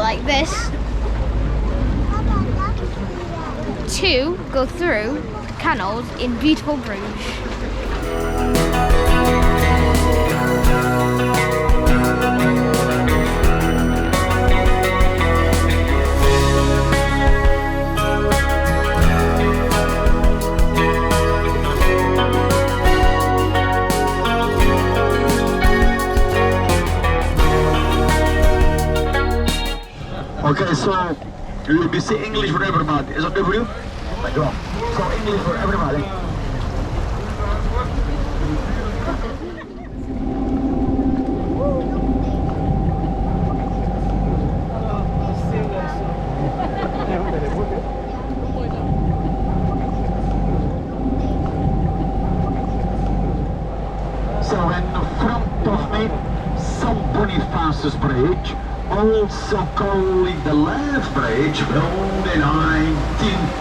like this to go through the canals in beautiful Bruges. Okay, so you will be saying English for everybody. Is that okay for you? Go. So English for everybody. So in front of me, St. Boniface's Bridge, also called the Left Bridge, built in 1910.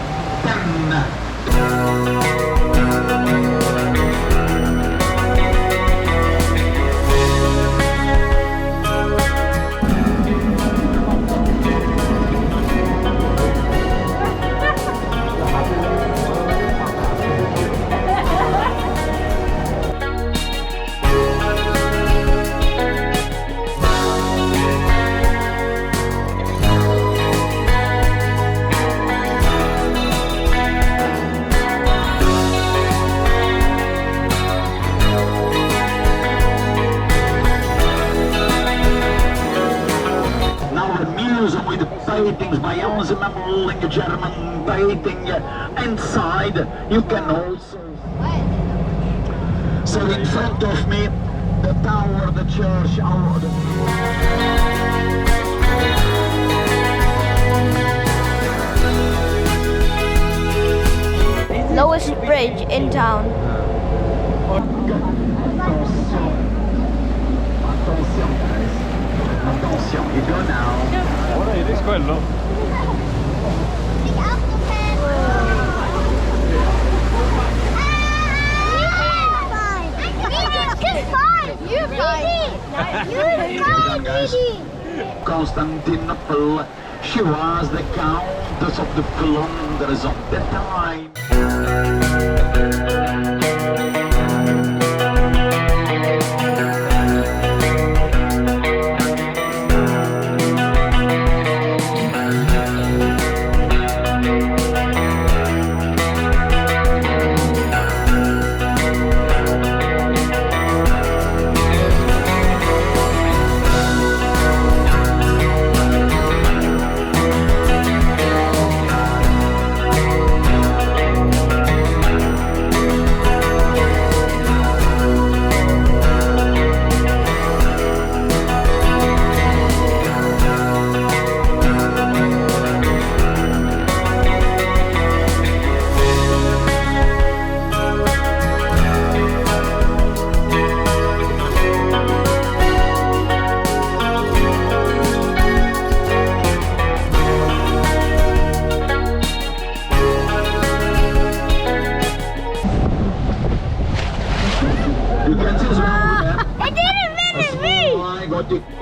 With the paintings by Hans Memel, German painting inside. You can also. So in front of me, the tower, the church, Lowest bridge in town. Attention, you go now. Ora vedi quello? Constantinople, she was the Countess of the Flanders of the time. You can see as well, It didn't finish me! I got it.